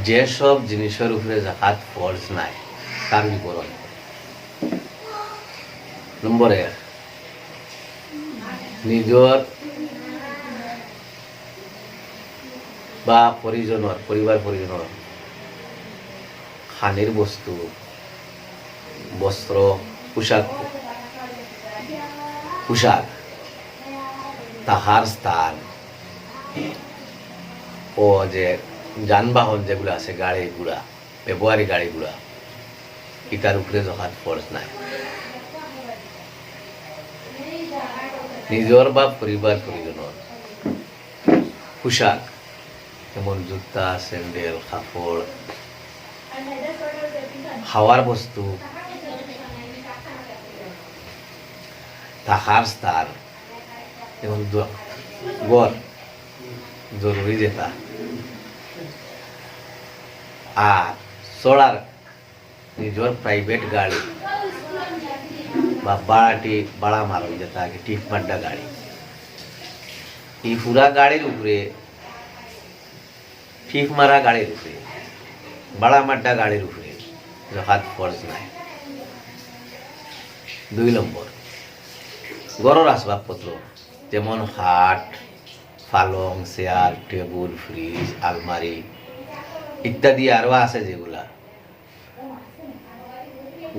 যেসব জিনিসের উপরে জাকাত ফরজ নাই তার বিবরণ। নম্বর 1, নিজর বা পরিবার পরিজনের খানির বস্তু, বস্ত্র, পোশাক, তাহার স্থান ও যে যানবাহন যেগুলো আছে, গাড়ি ঘোড়া, ব্যবহারিক গাড়ি ঘোড়া, এটার উপরে জাকাত ফরজ নাই। নিজর বা পরিবার পরিজনের পোশাক যেমন জুতা, স্যান্ডেল, কাপড়, খাওয়ার বস্তু, থাকার স্থান যেমন ঘর জরুরি যেটা, আর চড়ার নিজের প্রাইভেট গাড়ি বা বাড়া মারণ যেটা টিপ মাড্ডা গাড়ি, এই পুরা গাড়ির উপরে, টিপ মারা গাড়ির উপরে, বাড়া মাড্ডা গাড়ির উপরে জাকাত ফরজ নাই। 2 নম্বর, ঘরের আসবাবপত্র যেমন খাট, পালং, চেয়ার, টেবিল, ফ্রিজ, আলমারি ইত্যাদি আরো আছে যেগুলা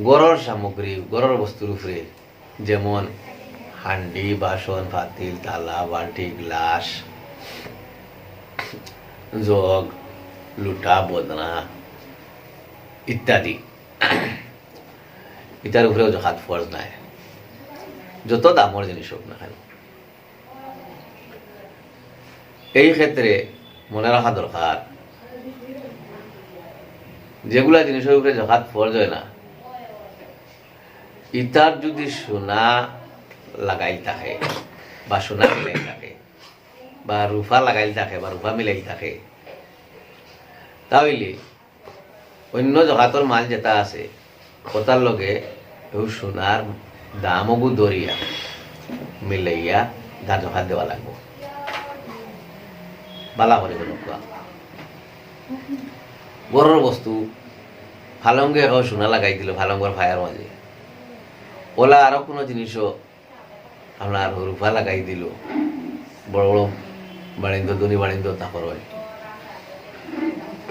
ঘরের সামগ্রী, ঘরের বস্তুর উপরে যেমন হান্ডি, বাসন, পাতিল, থালা, বালতি, গ্লাস, জগ, লুটা, বদনা ইত্যাদি, এটার উপরেও জাকাত ফরজ নাই, যত দামের জিনিস হোক না কেন। এই ক্ষেত্রে মনে রাখা দরকার, যেগুলা জিনিসের উপরে জাকাত ফরজ হয় না, ইটার যদি সোনা লাগাই থাকে বা সোনা মিলাই থাকে বা রূপা লাগাই থাকে বা রূপা মিলাই থাকে, তাহলে অন্য জাকাতর মাল যেটা আছে ওটার লগে সোনার দামও দরিয়া মিলাইয়া তার জাকাত দেওয়া লাগবে। বালা করে ঘরের বস্তু ফালঙ্গে সোনা লাগাই দিল ফালঙ্গর ফায়ার মাঝে, ওলা আরো কোনো জিনিসও আপনার রূপা লাগাই দিল, বড় বড় বাড়িন্দ, ধনী বাড়িন্দ তাকর হয়,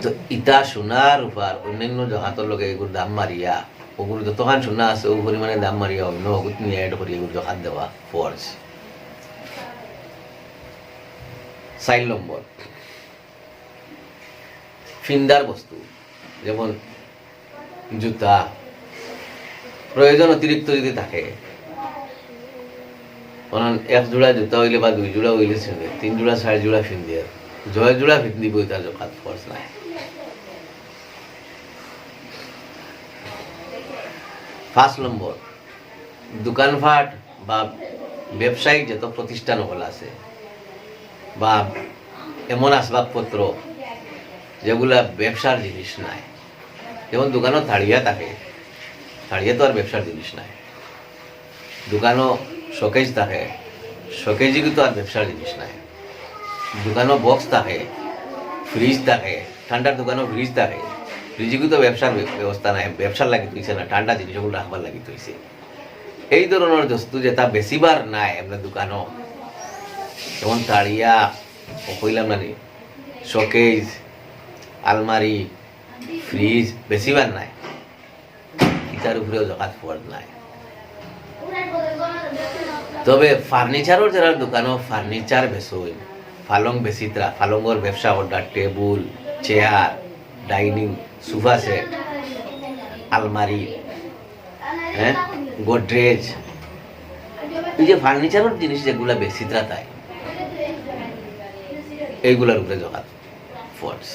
তো ইটা সোনা রূপার অন্যান্য জাকাতর লগে এগুলোর দাম মারিয়া, ওগুলো যতখান সোনা আছে ও পরিমাণে দাম মারিয়া অন্য ওগুলো নিয়ে এড করি এগুলো জাকাত দেওয়া ফরজ। 4 নম্বর, ফিন্দার বস্তু যেমন জুতা, প্রয়োজন অতিরিক্ত যদি থাকে, এক জোড়া জুতা হইলে বা 2 জোড়া হইলে 3 জোড়া 4 জোড়া ফিন্দিয়ে 6 জোড়া ফিন্দিব, তার জাকাত ফরজ নাই। 5 নম্বর, দোকানপাট বা ব্যবসায়িক যত প্রতিষ্ঠান হল আছে বা এমন আসবাবপত্র যেগুলা ব্যবসার জিনিস নাই, যেমন দোকানও থাড়িয়া থাকে, থাড়িয়া তো আর ব্যবসার জিনিস নাই, দোকানও শোকেজ থাকে, শোকেজই তো আর ব্যবসার জিনিস নাই, দোকানও বক্স থাকে, ফ্রিজ থাকে, ঠান্ডার দোকানও ফ্রিজ থাকে, ফ্রিজও তো ব্যবসার ব্যবস্থা নাই, ব্যবসার লাগি তৈছে না, ঠান্ডা জিনিসগুলো রাখবার লাগি তৈছে। এই ধরনের বস্তু যেটা বেশিবার নাই আমরা দোকানও, যেমন তাড়িয়া কইলাম না, শোকেজ, আলমারি, ফ্রিজ বেশিবার নাই, এটার উপরেও জাকাত ফরজ নাই। তবে ফার্নিচারের যারা দোকানও ফার্নিচার বেশি, ফালং বেশিতরা, ফালঙ্গর ব্যবসা order, table, chair, dining, sofa set, আলমারি, গোদরেজ, এই যে ফার্নিচারের জিনিস যেগুলা বেশিতরা তাই এইগুলার উপরে জাকাত ফরজ,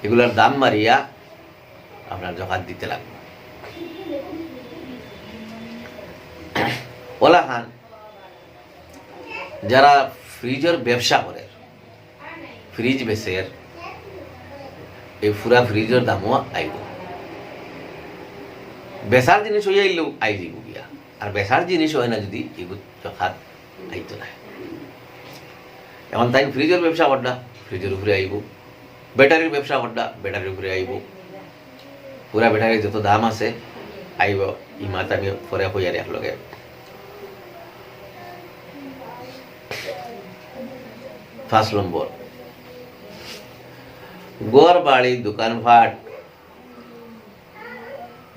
এগুলার দাম মারিয়া আপনার জাকাত দিতে লাগবে। ওলা খান যারা ফ্রিজের ব্যবসা করে, ফ্রিজ বেচের, এই পুরা ফ্রিজের দামও আইব, বেচার জিনিস হয়ে আইলেও আই যাব গিয়া, আর বেচার জিনিস হয় না যদি এগুলো জাকাত আইতো না। এখন তাই ফ্রিজের ব্যবসা করনা, ফ্রিজের উপরে আইব, ব্যাটারির ব্যবসা করটা ব্যাটারির উপরে আইব, পুরা ব্যাটারির যত দাম আছে আইব। ই মাত আমি পরে হইয়ার একলগে। 5 নম্বর, গড় বাড়ি দোকানপাট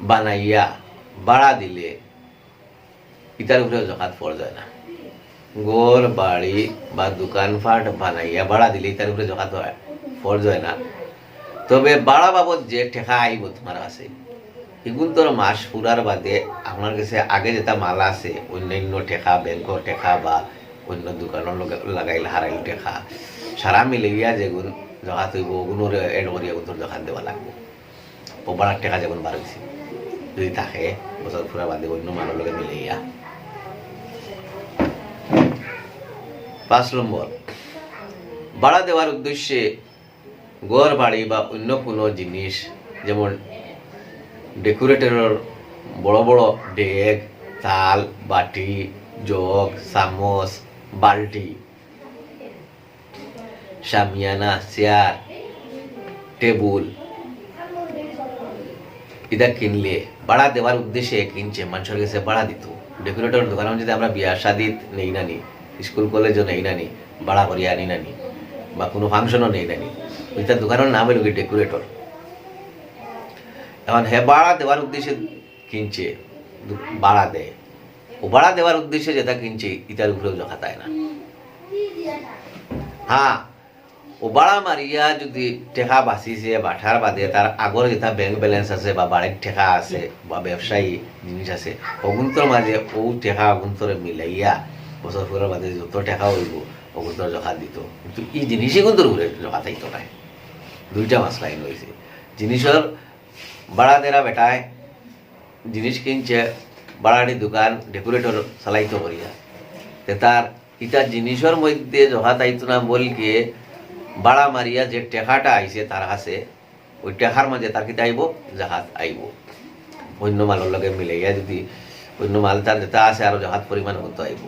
বানাইয়া ভাড়া দিলে ইটার উপরে জকাত ফরজ হয় না। গড় বাড়ি বা দোকানপাট বানাইয়া ভাড়া দিলে ইটার উপরে জকাত ফরজ হয় না। তবে ভাড়া বাবদ যে টেকা আইব তোমার আছে, এগুন তোর মাস পুরার বাদে আপনার কাছে আগে যেটা মাল আছে, অন্যান্য টেকা, ব্যাংকর টেকা বা অন্য দোকানের লাগাইলে হারাইল টেকা, সারা মিলিয়া যেগুন জকাত হইব, ওগুলোর এড করিয়া তোর জকাত দেওয়া লাগবে। ও ভাড়ার টেকা যেমন বার হয়েছে যদি থাকে বছর পুরা বাদে অন্য মালের লগে মিলাইয়া। 5 নম্বর, ভাড়া দেওয়ার উদ্দেশ্যে গড় বাড়ি বা অন্য কোনো জিনিস যেমন ডেকোরেটরের বড় বড় ডেক, থাল, বাটি, জগ, চামচ, বাল্টি, শামিয়ানা, চেয়ার, টেবুল এটা কিনলে ভাড়া দেওয়ার উদ্দেশ্যে কিনছে, মানুষের কাছে ভাড়া দিত। ডেকোরেটর দোকানে যদি আমরা বিয়া শাদিত নেই নানি, স্কুল কলেজও নেই নানি, ভাড়া করিয়া আনি নানি, বা কোনো ফাংশনও নেই নানি, ওইটার দোকানের নাম হইল কি ডেকোরেটর। এখন হে ভাড়া দেওয়ার উদ্দেশ্যে কিনছে, ভাড়া দেয়, ও ভাড়া দেওয়ার উদ্দেশ্যে যেটা কিনছে ইটার উপরেও জকাতায় না। হ্যাঁ, ও ভাড়া মারিয়া যদি টেকা বাঁচিছে বাঠার বাদে তার আগর যেটা ব্যাংক ব্যালেন্স আছে বা বাড়ির টেকা আছে বা ব্যবসায়ী জিনিস আছে, অগুন্তর মাঝে ও টেকা অগুন্তরে মিলাইয়া বছর ফুরার বাদে যত টেকা হইব অগুন্তর জকাত দিত। কিন্তু এই জিনিসই গুন্তর উপরে জকাত আইতো নাই। দুইটা মাসলাইন রয়েছে। জিনিসের ভাড়া দেরা বেটায় জিনিস কিনছে, ভাড়াটি দোকান ডেকোরেটর চালাইতো করিয়া, তার ইটা জিনিসের মধ্যে জকাত আইতো না বলকে ভাড়া মারিয়া যে টেকাটা আইছে তার কাছে, ওই টেকার মাঝে তার কিতা আইব, জাহাজ আইব। অন্য মালের লগে মিলাইয়া যদি অন্য মাল তার যেটা আছে আরো জাহাজ পরিমাণ মতো আইব।